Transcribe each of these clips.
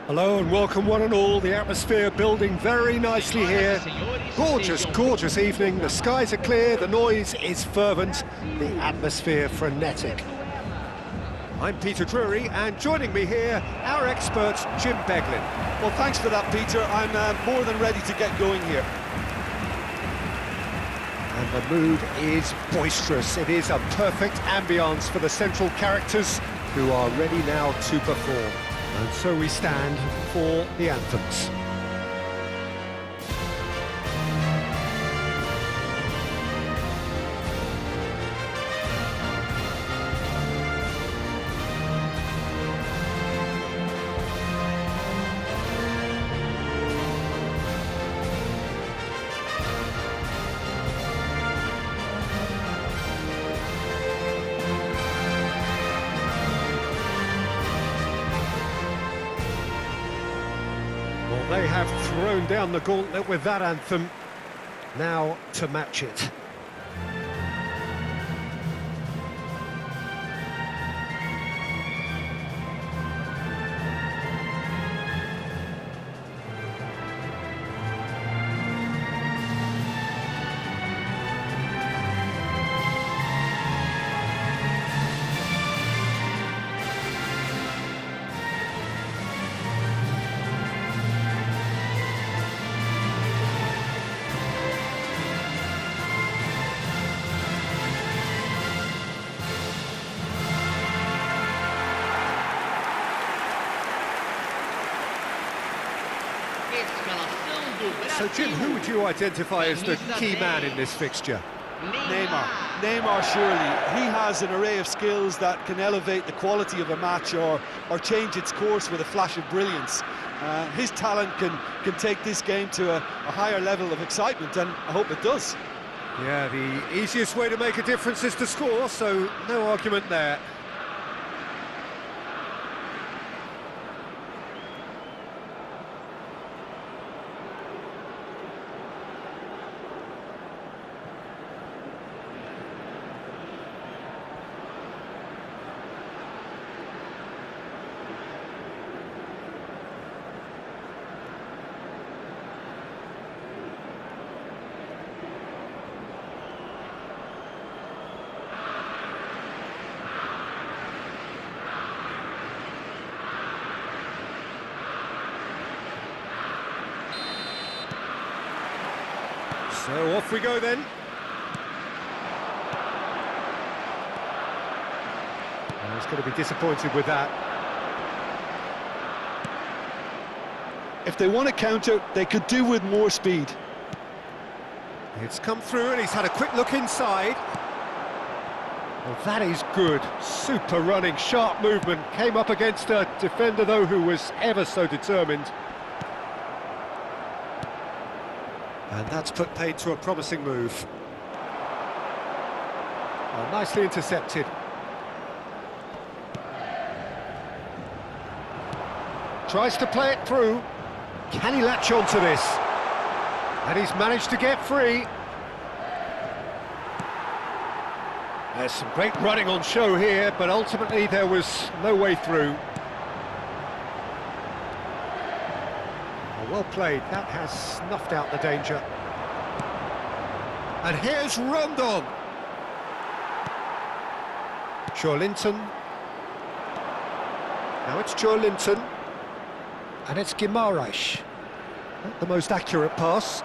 Hello and welcome one and all. The atmosphere building very nicely here. Gorgeous, gorgeous evening. The skies are clear, the noise is fervent, the atmosphere frenetic. I'm Peter Drury, and joining me here, our expert Jim Beglin. Well, thanks for that, Peter. I'm more than ready to get going here. And the mood is boisterous. It is a perfect ambience for the central characters who are ready now to perform. And so we stand for the anthems. They have thrown down the gauntlet with that anthem. Now to match it. So Jim, who would you identify as the key man in this fixture? Neymar, surely. He has an array of skills that can elevate the quality of a match or change its course with a flash of brilliance. His talent can take this game to a higher level of excitement, and I hope it does. Yeah, the easiest way to make a difference is to score, so no argument there. So off we go then. Well, he's going to be disappointed with that. If they want to counter, they could do with more speed. It's come through and he's had a quick look inside. Well, that is good. Super running, sharp movement. Came up against a defender, though, who was ever so determined. And that's put paid to a promising move. Well, nicely intercepted. Tries to play it through. Can he latch on to this? And he's managed to get free. There's some great running on show here, but ultimately there was no way through. Well played, that has snuffed out the danger. And here's Rondon. Linton. Now it's Linton. And it's Guimaraes. Not the most accurate pass.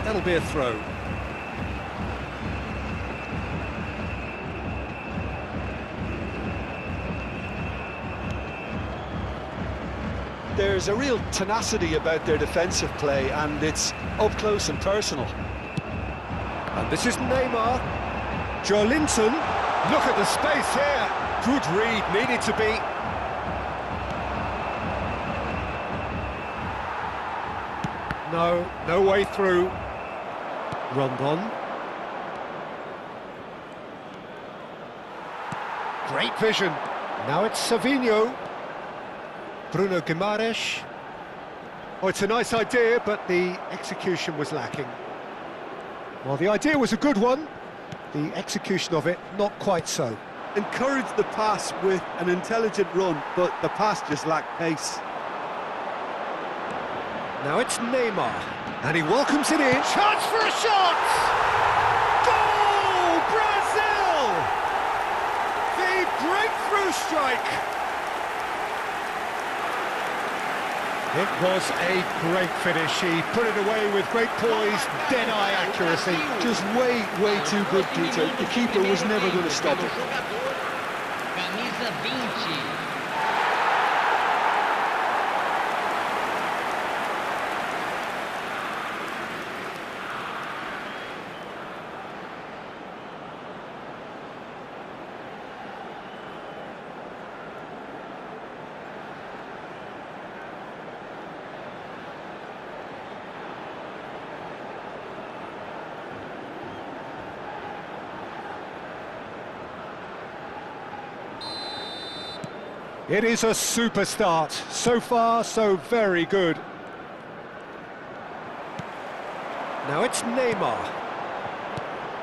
That'll be a throw. There's a real tenacity about their defensive play, and it's up close and personal. And this is Neymar. Linton. Look at the space here. Good read, needed to be. No way through. Rondon. Great vision. Now it's Savinho. Bruno Guimaraes. Oh, it's a nice idea, but the execution was lacking. Well, the idea was a good one. The execution of it, not quite so. Encouraged the pass with an intelligent run, but the pass just lacked pace. Now it's Neymar, and he welcomes it in. Chance for a shot! Goal! Brazil! The breakthrough strike! It was a great finish. He put it away with great poise, dead-eye accuracy. Just way too good, Peter. The keeper was never going to stop it. Camisa 20. It is a super start. So far, so very good. Now it's Neymar.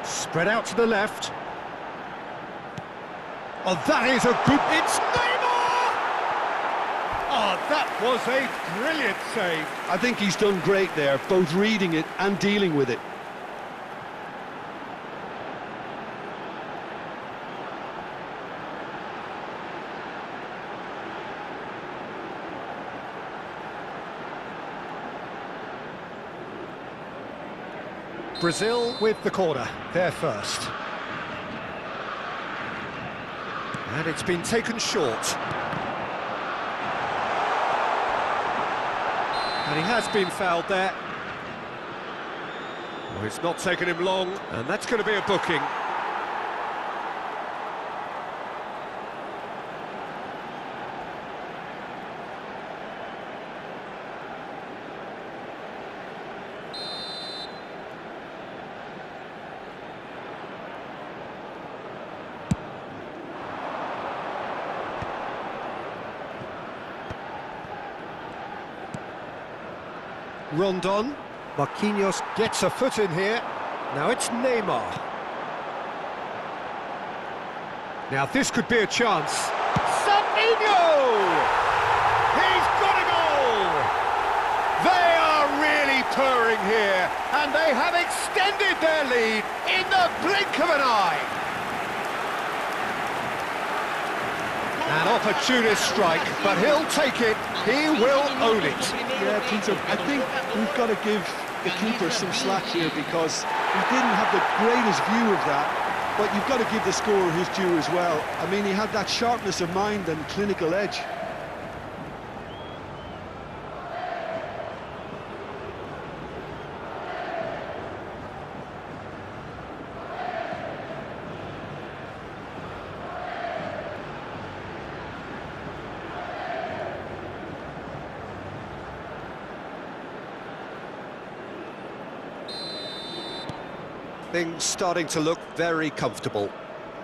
Spread out to the left. Oh, that is a good... It's Neymar! Oh, that was a brilliant save. I think he's done great there, both reading it and dealing with it. Brazil with the corner, there first. And it's been taken short. And he has been fouled there. Well, it's not taken him long, and that's going to be a booking. Rondon, Marquinhos gets a foot in here. Now it's Neymar. Now this could be a chance. Savinho! He's got a goal! They are really purring here, and they have extended their lead in the blink of an eye. An opportunist strike, but he'll take it. He will own it. Yeah, Peter, I think we've got to give the keeper some slack here because he didn't have the greatest view of that, but you've got to give the scorer his due as well. I mean, he had that sharpness of mind and clinical edge. Things starting to look very comfortable.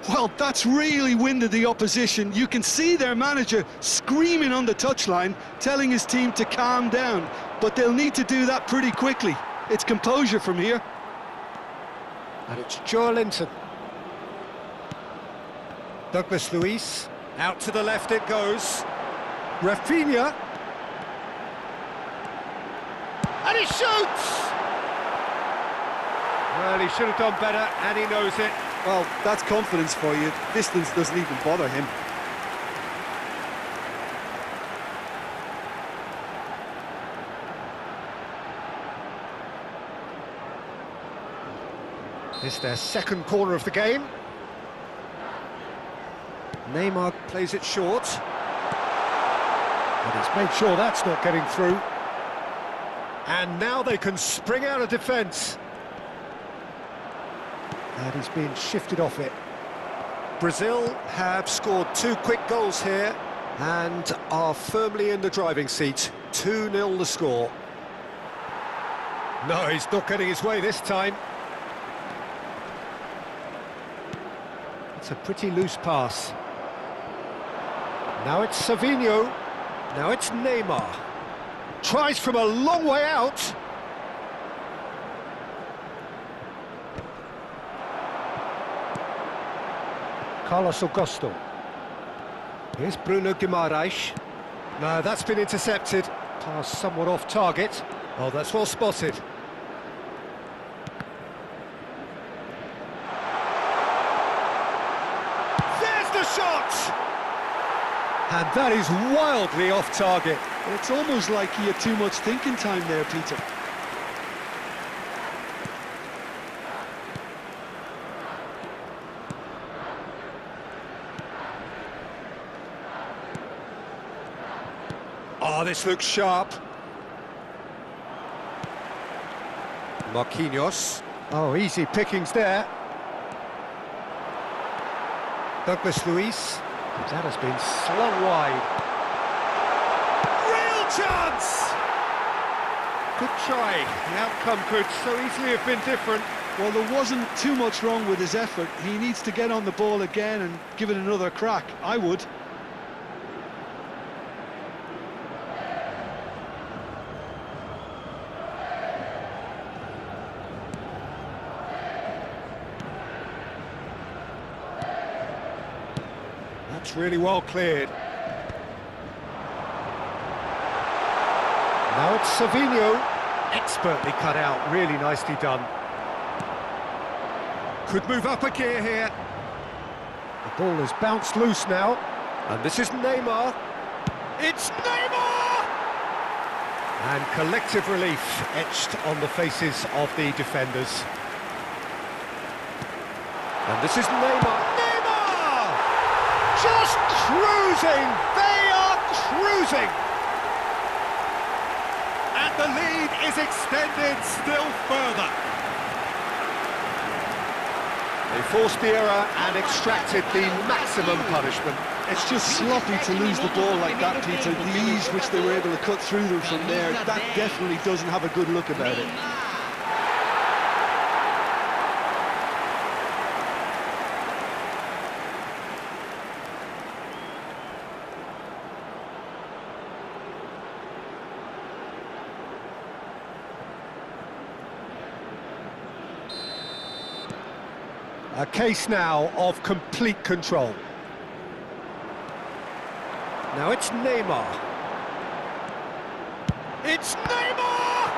Well, that's really winded the opposition. You can see their manager screaming on the touchline, telling his team to calm down, but they'll need to do that pretty quickly. It's composure from here. And it's Joelinton. Douglas Luiz, out to the left it goes. Rafinha. And he shoots! Well, he should have done better, and he knows it. Well, that's confidence for you. Distance doesn't even bother him. It's their second corner of the game. Neymar plays it short. And he's made sure that's not getting through. And now they can spring out of defence. And he's being shifted off it. Brazil have scored 2 quick goals here and are firmly in the driving seat. 2-0 the score. No, he's not getting his way this time. It's a pretty loose pass. Now it's Savinho. Now it's Neymar. Tries from a long way out. Carlos Augusto. Here's Bruno Guimaraes. No, that's been intercepted. Pass somewhat off target. Oh, that's well spotted. There's the shot! And that is wildly off target. It's almost like he had too much thinking time there, Peter. Oh, this looks sharp. Marquinhos. Oh, easy pickings there. Douglas Luiz. That has been slung wide. Real chance! Good try. The outcome could so easily have been different. Well, there wasn't too much wrong with his effort. He needs to get on the ball again and give it another crack. I would. That's really well cleared. Now it's Savinho. Expertly cut out, really nicely done. Could move up a gear here. The ball has bounced loose now. And this is Neymar. It's Neymar! And collective relief etched on the faces of the defenders. And this is Neymar. Just cruising! They are cruising! And the lead is extended still further. They forced the error and extracted the maximum punishment. It's just sloppy to lose the ball like that, Peter. The ease which they were able to cut through them from there, that definitely doesn't have a good look about it. A case now of complete control. Now it's Neymar. It's Neymar!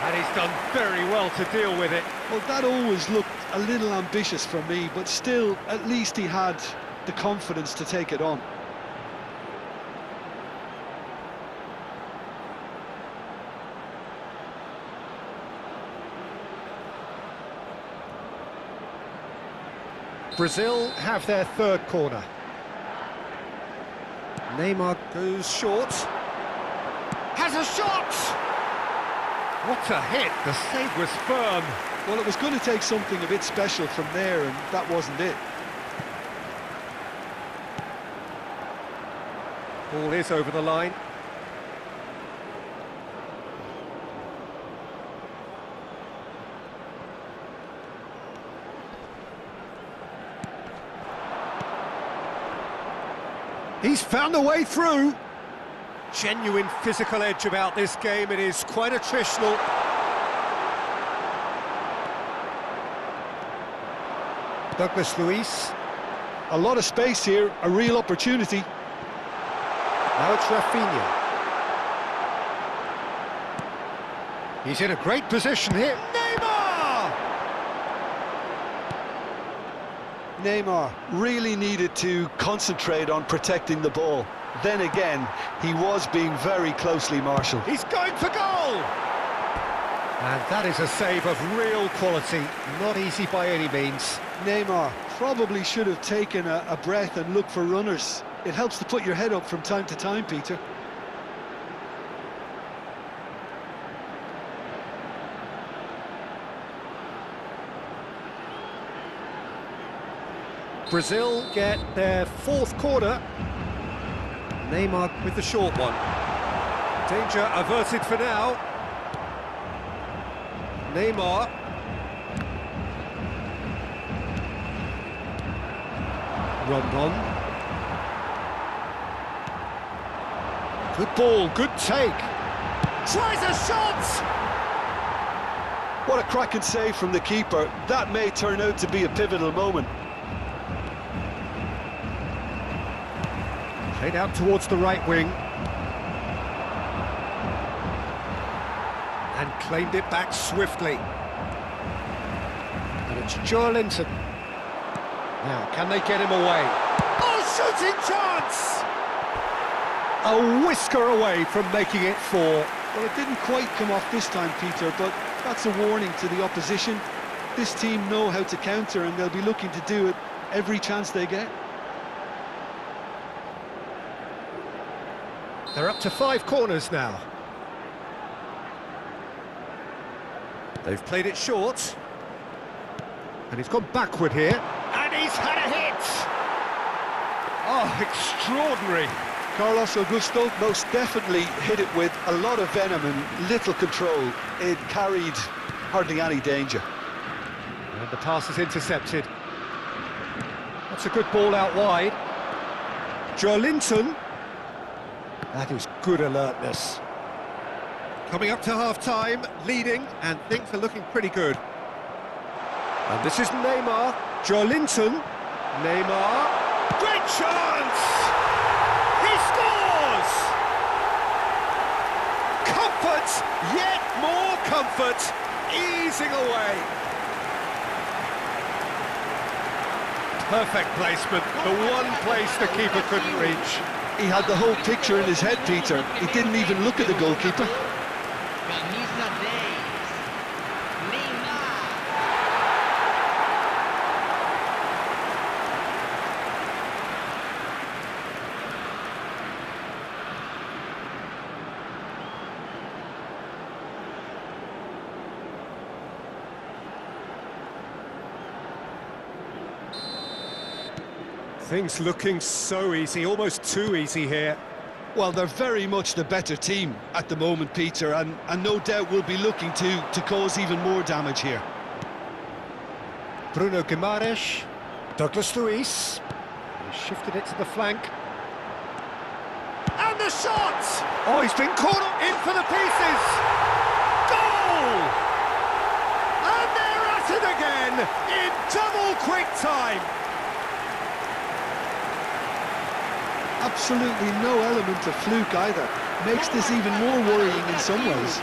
And he's done very well to deal with it. Well, that always looked a little ambitious for me, but still, at least he had the confidence to take it on. Brazil have their third corner. Neymar goes short. Has a shot! What a hit, the save was firm. Well, it was going to take something a bit special from there, and that wasn't it. Ball is over the line. He's found a way through. Genuine physical edge about this game. It is quite attritional. Douglas Luiz. A lot of space here, a real opportunity. Now it's Rafinha. He's in a great position here. Neymar really needed to concentrate on protecting the ball. Then again, he was being very closely marshalled. He's going for goal! And that is a save of real quality, not easy by any means. Neymar probably should have taken a breath and looked for runners. It helps to put your head up from time to time, Peter. Brazil get their fourth corner. Neymar with the short one. Danger averted for now. Neymar. Rondon. Good ball, good take. Tries a shot! What a cracking save from the keeper. That may turn out to be a pivotal moment. Played out towards the right wing. And claimed it back swiftly. And it's Joelinton. Now, can they get him away? Oh, shooting chance! A whisker away from making it 4. Well, it didn't quite come off this time, Peter, but that's a warning to the opposition. This team know how to counter, and they'll be looking to do it every chance they get. They're up to 5 corners now. They've played it short. And he's gone backward here. And he's had a hit! Oh, extraordinary. Carlos Augusto most definitely hit it with a lot of venom and little control. It carried hardly any danger. And the pass is intercepted. That's a good ball out wide. Joelinton. That is good alertness. Coming up to half-time, leading, and things are looking pretty good. And this is Neymar. Joelinton. Neymar. Great chance! He scores! Comfort, yet more comfort, easing away. Perfect placement, the one place the keeper couldn't reach. He had the whole picture in his head, Peter. He didn't even look at the goalkeeper. Camisa 10. Neymar. Things looking so easy, almost too easy here. Well, they're very much the better team at the moment, Peter, and no doubt will be looking to cause even more damage here. Bruno Guimaraes, Douglas Luiz, he shifted it to the flank. And the shot! Oh, he's been caught up in for the pieces! Goal! And they're at it again in double quick time! Absolutely no element of fluke either. Makes this even more worrying in some ways.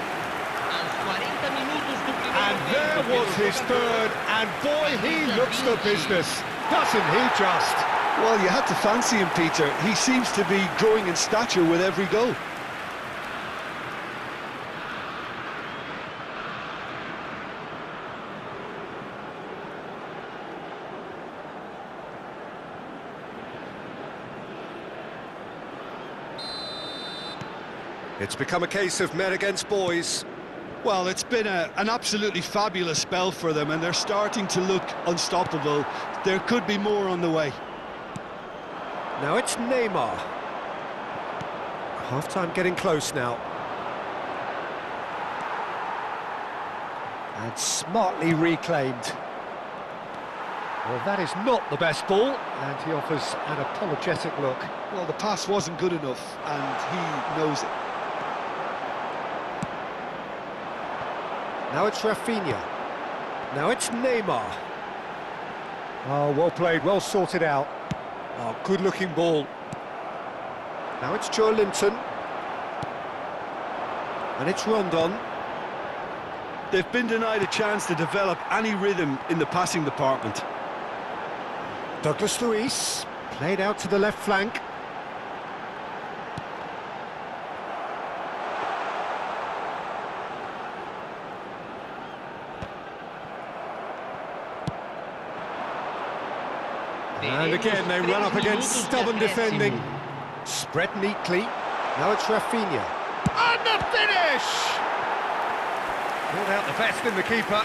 And there was his third, and boy, he looks the business, doesn't he just? Well, you had to fancy him, Peter. He seems to be growing in stature with every goal. It's become a case of men against boys. Well, it's been an absolutely fabulous spell for them, and they're starting to look unstoppable. There could be more on the way. Now it's Neymar. Half-time getting close now. And smartly reclaimed. Well, that is not the best ball, and he offers an apologetic look. Well, the pass wasn't good enough, and he knows it. Now it's Rafinha. Now it's Neymar. Oh, well played, well sorted out. Oh, good-looking ball. Now it's Joelinton. And it's Rondon. They've been denied a chance to develop any rhythm in the passing department. Douglas Luiz, played out to the left flank. And again, they run up against stubborn defending. Spread neatly. Now it's Rafinha. And the finish! Pulled out the best in the keeper.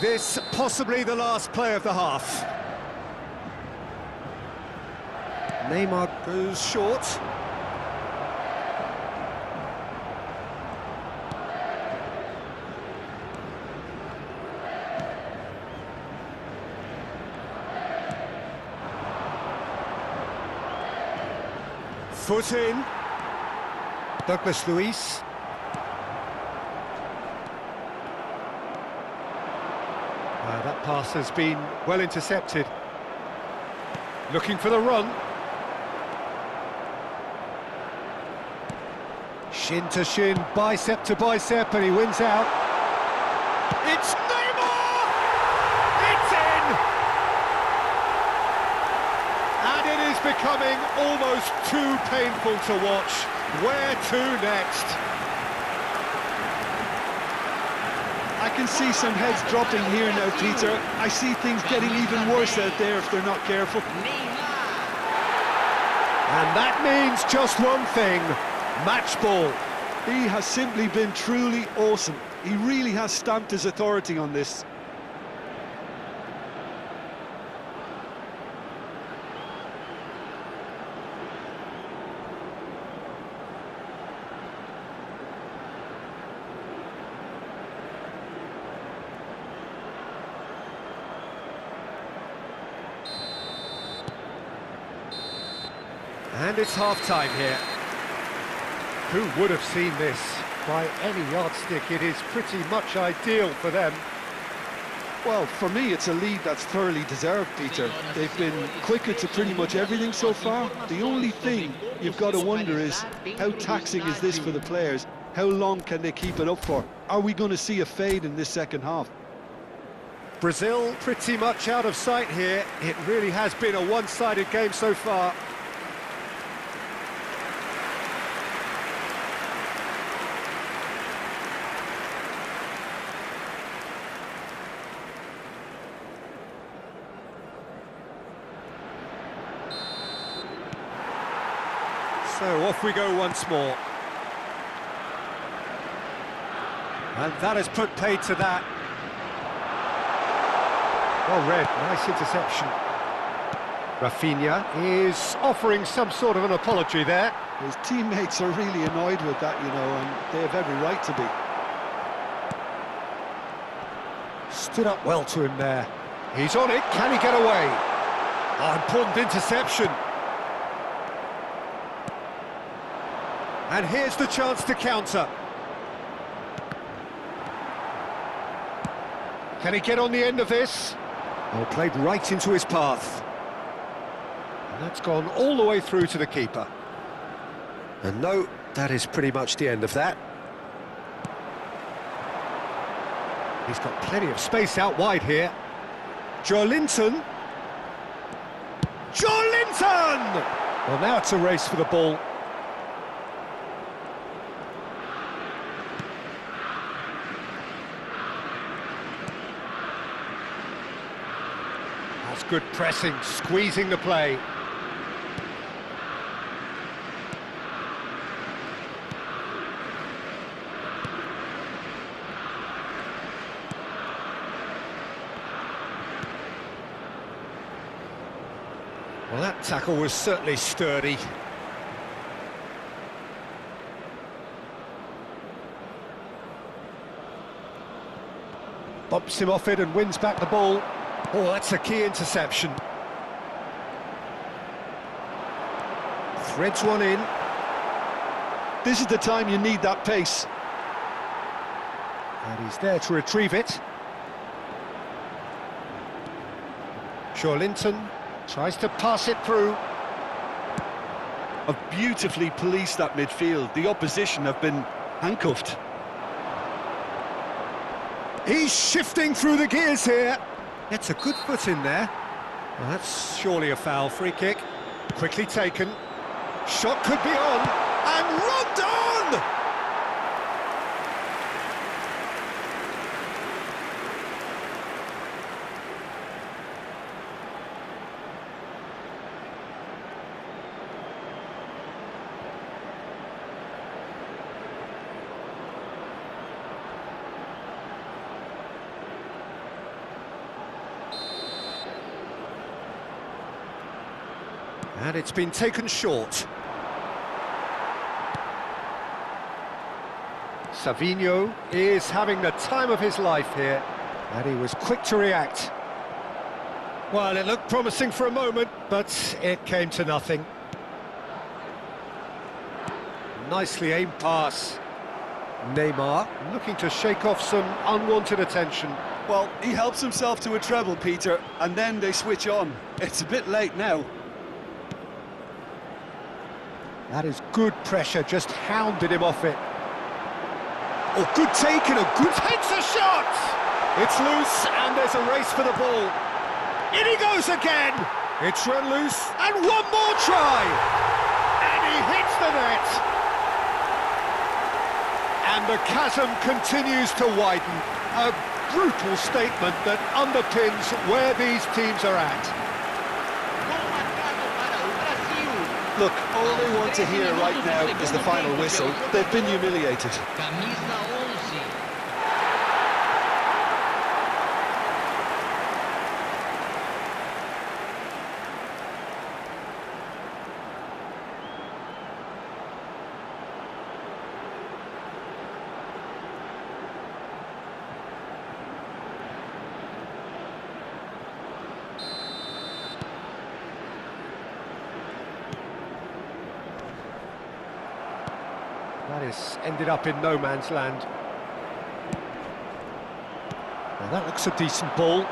This possibly the last play of the half. Neymar goes short. Foot in. Douglas Luiz. That pass has been well intercepted. Looking for the run. Shin to shin, bicep to bicep, and he wins out. It's Neymar! It's in! And it is becoming almost too painful to watch. Where to next? I can see some heads dropping here now, Peter. I see things getting even worse out there if they're not careful. And that means just one thing, match ball. He has simply been truly awesome. He really has stamped his authority on this. And it's half-time here. Who would have seen this? By any yardstick, it is pretty much ideal for them. Well, for me, it's a lead that's thoroughly deserved, Peter. They've been quicker to pretty much everything so far. The only thing you've got to wonder is, how taxing is this for the players? How long can they keep it up for? Are we going to see a fade in this second half? Brazil pretty much out of sight here. It really has been a one-sided game so far. So off we go once more. And that has put paid to that. Well read, nice interception. Rafinha is offering some sort of an apology there. His teammates are really annoyed with that, you know, and they have every right to be. Stood up well to him there. He's on it, can he get away? Oh, important interception. And here's the chance to counter. Can he get on the end of this? Oh, played right into his path. And that's gone all the way through to the keeper. And no, that is pretty much the end of that. He's got plenty of space out wide here. Joelinton. Joelinton! Well, now it's a race for the ball. That's good pressing, squeezing the play. Well, that tackle was certainly sturdy. Bumps him off it and wins back the ball. Oh, that's a key interception. Threads one in. This is the time you need that pace. And he's there to retrieve it. Joelinton tries to pass it through. Have beautifully policed that midfield. The opposition have been handcuffed. He's shifting through the gears here. Gets a good foot in there. Well, that's surely a foul. Free kick. Quickly taken. Shot could be on. And Rondon! And it's been taken short. Savinho is having the time of his life here, and he was quick to react. Well, it looked promising for a moment, but it came to nothing. Nicely aimed pass. Neymar looking to shake off some unwanted attention. Well, he helps himself to a treble, Peter, and then they switch on. It's a bit late now. That is good pressure, just hounded him off it. Oh, good take and a good hits a shot! It's loose and there's a race for the ball. In he goes again! It's run loose and one more try! And he hits the net! And the chasm continues to widen. A brutal statement that underpins where these teams are at. Look, all they want to hear right now is the final whistle. They've been humiliated. Camisa 11. That has ended up in no man's land. Now that looks a decent ball.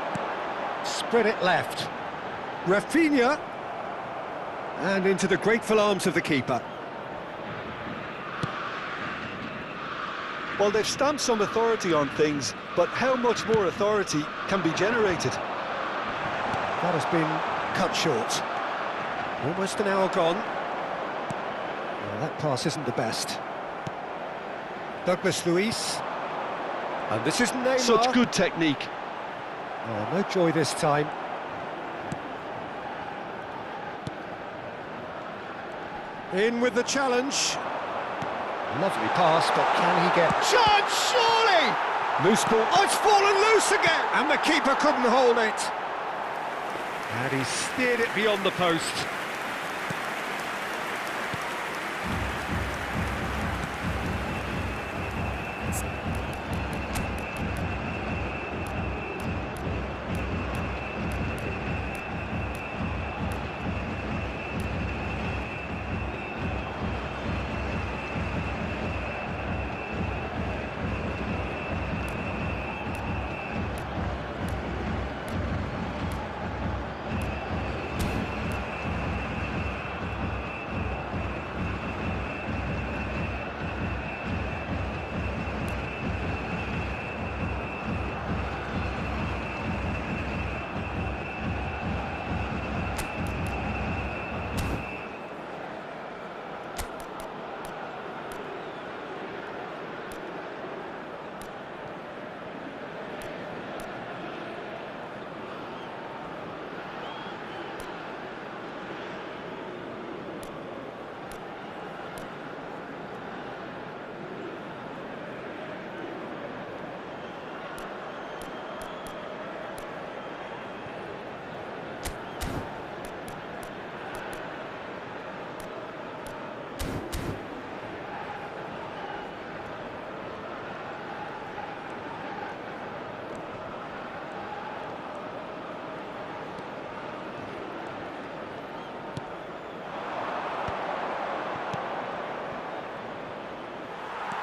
Spread it left. Rafinha. And into the grateful arms of the keeper. Well, they've stamped some authority on things, but how much more authority can be generated? That has been cut short. Almost an hour gone. Well, that pass isn't the best. Douglas Luiz. And this is Neymar. Such good technique. Oh, no joy this time. In with the challenge. Lovely pass, but can he get... Chance, surely! Loose ball. Oh, it's fallen loose again! And the keeper couldn't hold it. And he steered it beyond the post.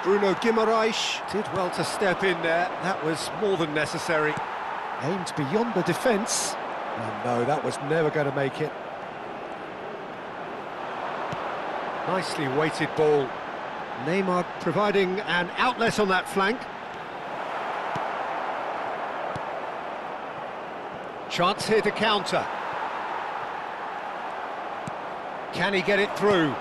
Bruno Guimaraes did well to step in there. That was more than necessary. Aimed beyond the defence. And no, that was never going to make it. Nicely weighted ball. Neymar providing an outlet on that flank. Chance here to counter. Can he get it through?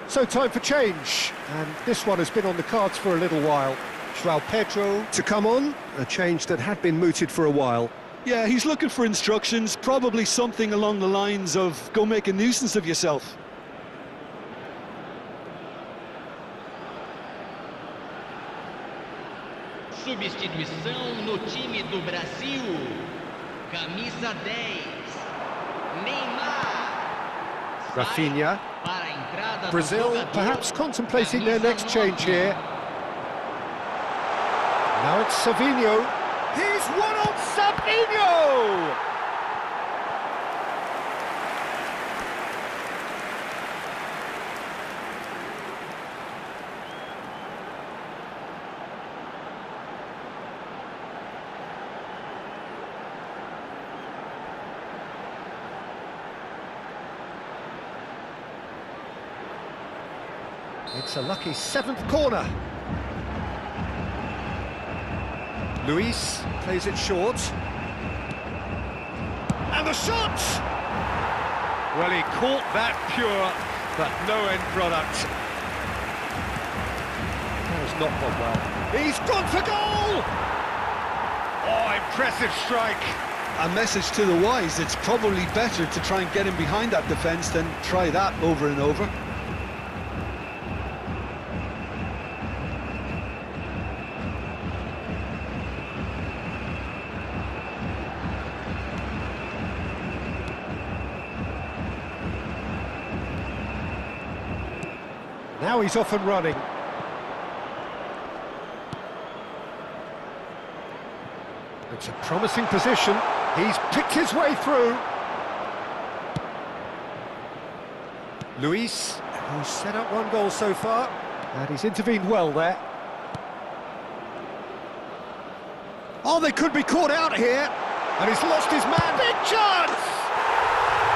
So time for change, and this one has been on the cards for a little while. João Pedro to come on, a change that had been mooted for a while. Yeah, he's looking for instructions, probably something along the lines of, go make a nuisance of yourself. Substituição no time do Brasil. Camisa 10. Neymar. Rafinha. Para a entrada do Brazil jogador, perhaps contemplating their camisa next change 9. here. Now it's Savinho. He's one on Savinho! It's a lucky seventh corner. Luis plays it short. And the shot! Well, he caught that pure, but no end product. That has not gone well. He's gone for goal! Oh, impressive strike. A message to the wise, it's probably better to try and get him behind that defence than try that over and over. Now he's off and running. It's a promising position. He's picked his way through. Luis, who's set up one goal so far, and he's intervened well there. Oh, they could be caught out here, and he's lost his man. Big chance!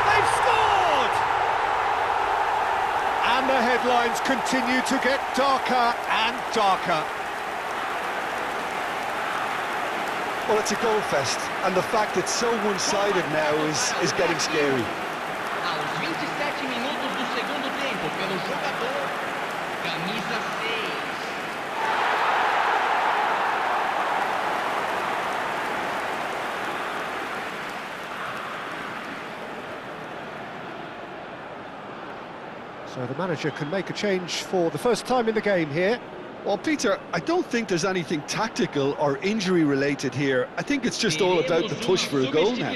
They've scored! And the headlines continue to get darker and darker. Well, it's a goal fest, and the fact it's so one-sided now is getting scary. Aos 27 minutos do segundo tempo, pelo jogador, camisa 6. So the manager can make a change for the first time in the game here. Well, Peter, I don't think there's anything tactical or injury-related here. I think it's just all about the push for a goal now.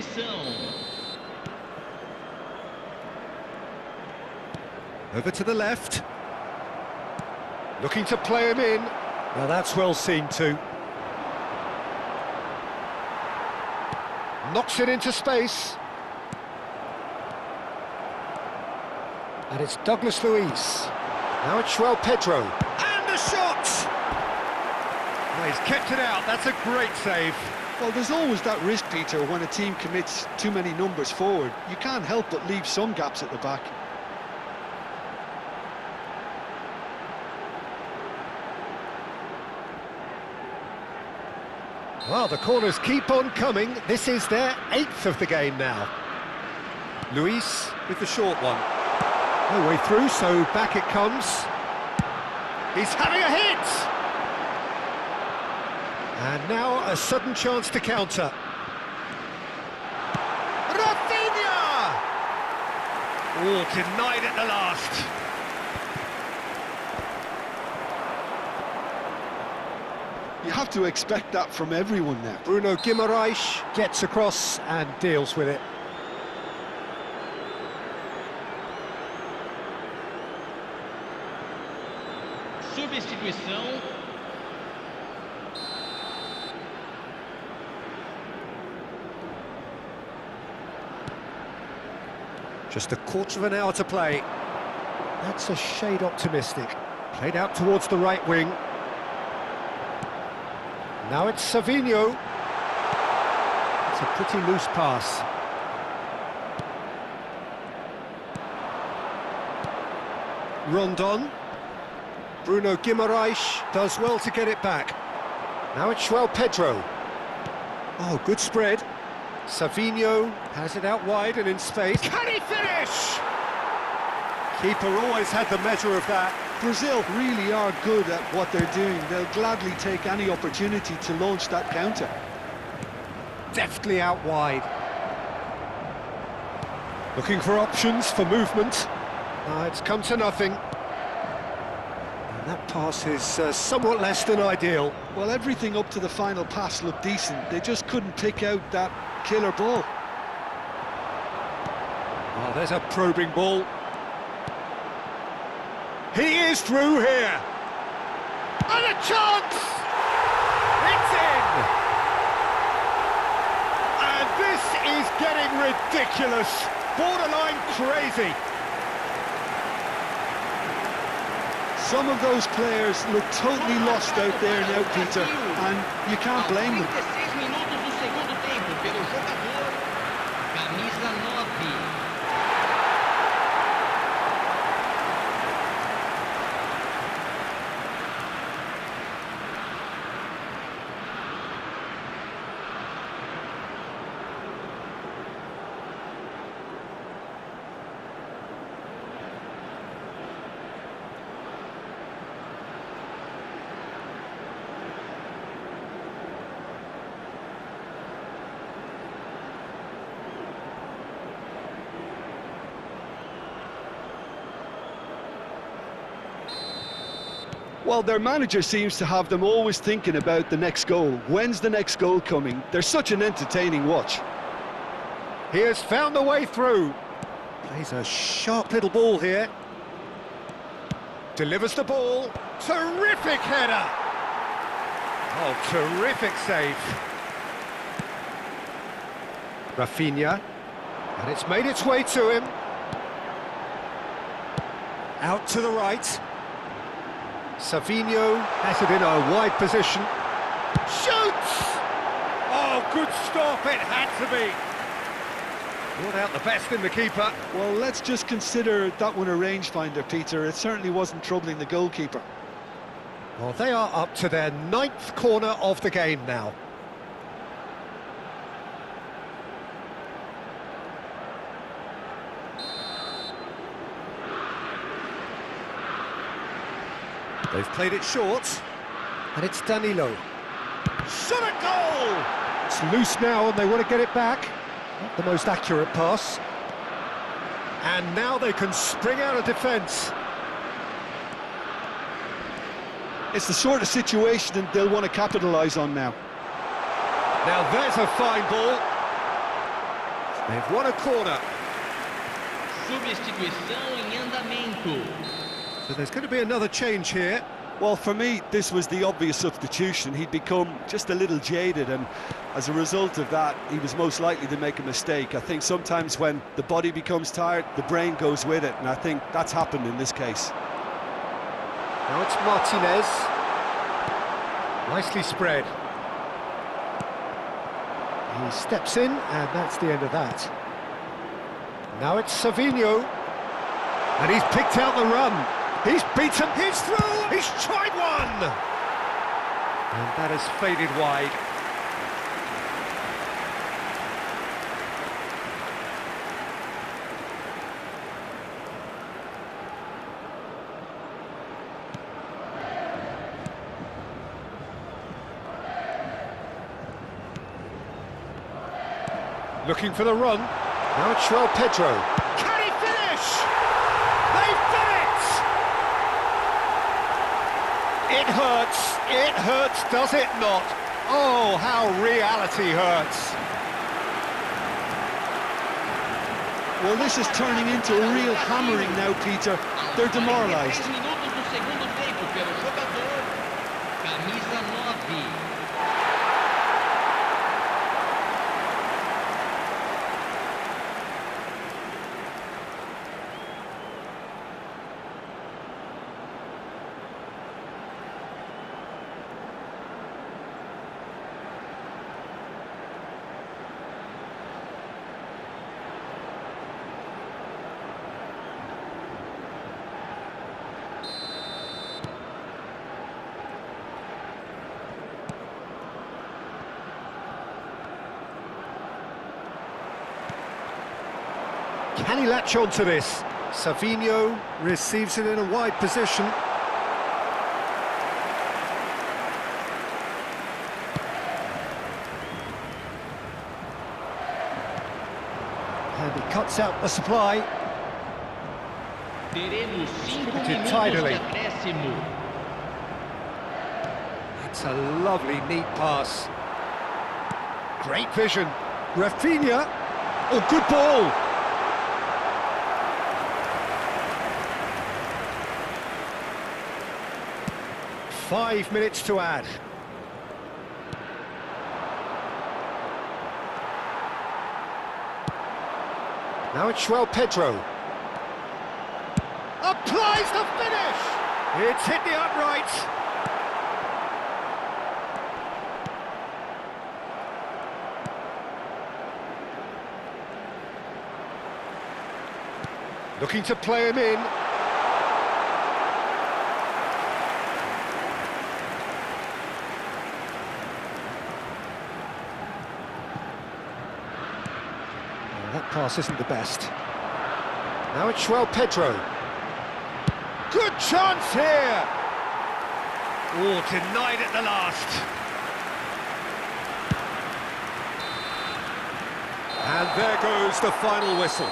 Over to the left. Looking to play him in. Now that's well seen too. Knocks it into space. And it's Douglas Luiz. Now it's João Pedro. And the shot! Well, he's kept it out. That's a great save. Well, there's always that risk, Peter, when a team commits too many numbers forward. You can't help but leave some gaps at the back. Well, the corners keep on coming. This is their 8th of the game now. Luis with the short one. No way through, so back it comes. He's having a hit! And now a sudden chance to counter. Rafinha! Oh, denied at the last. You have to expect that from everyone now. Bruno Guimaraes gets across and deals with it. Substituição. Just a quarter of an hour to play. That's a shade optimistic. Played out towards the right wing. Now it's Savinho. It's a pretty loose pass. Rondon. Bruno Guimaraes does well to get it back. Now it's João Pedro. Oh, good spread. Savinho has it out wide and in space. Can he finish? Keeper always had the measure of that. Brazil really are good at what they're doing. They'll gladly take any opportunity to launch that counter. Deftly out wide. Looking for options for movement. It's come to nothing. That pass is somewhat less than ideal. Well, everything up to the final pass looked decent. They just couldn't pick out that killer ball. Oh, there's a probing ball. He is through here. And a chance! It's in! And this is getting ridiculous. Borderline crazy. Some of those players look totally lost out there now, Peter, and you can't blame them. 36 minutos do segundo tempo pelo jogador camisa 9. Well, their manager seems to have them always thinking about the next goal. When's the next goal coming? They're such an entertaining watch. He has found the way through. Plays a sharp little ball here. Delivers the ball. Terrific header. Oh, terrific save. Rafinha. And it's made its way to him. Out to the right. Savinho has it in a wide position. Shoots! Oh, good stop, it had to be. Brought out the best in the keeper. Well, let's just consider that one a rangefinder, Peter. It certainly wasn't troubling the goalkeeper. Well, they are up to their 9th corner of the game now. They've played it short, and it's Danilo. Shot a goal! It's loose now, and they want to get it back. Not the most accurate pass. And now they can spring out of defence. It's the sort of situation that they'll want to capitalise on now. Now there's a fine ball. They've won a corner. Substituição em andamento. So there's going to be another change here. Well, for me, this was the obvious substitution. He'd become just a little jaded, and as a result of that, he was most likely to make a mistake. I think sometimes when the body becomes tired, the brain goes with it, and I think that's happened in this case. Now it's Martinez. Nicely spread. He steps in, and that's the end of that. Now it's Savinho. And he's picked out the run. He's beaten, he's through, he's tried one! And that has faded wide. Looking for the run. Now it's João Pedro. Can he finish? They've done it! It hurts, does it not? Oh, how reality hurts. Well, this is turning into a real hammering now, Peter. They're demoralised. 10 minutos do segundo tempo pelo jogador camisa 9. Can he latch on to this? Savinho receives it in a wide position. And he cuts out the supply. Teremos 5 Distributed minutos tidily. de acréscimo. That's a lovely, neat pass. Great vision. Rafinha. Oh, good ball. Five minutes to add. Now it's Pedro. Applies the finish! It's hit the upright. Looking to play him in. That pass isn't the best. Now it's Pedro. Good chance here! Oh, denied at the last. And there goes the final whistle.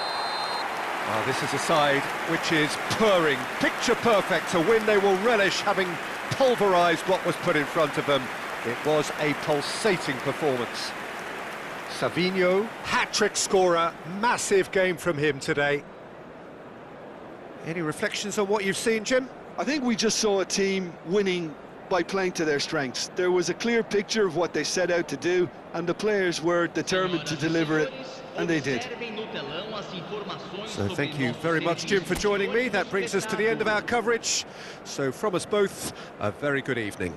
Well, this is a side which is purring, picture perfect, a win they will relish, having pulverised what was put in front of them. It was a pulsating performance. Savinho, hat-trick scorer, massive game from him today. Any reflections on what you've seen, Jim? I think we just saw a team winning by playing to their strengths. There was a clear picture of what they set out to do, and the players were determined to deliver it, and they did. So thank you very much, Jim, for joining me. That brings us to the end of our coverage. So from us both, a very good evening.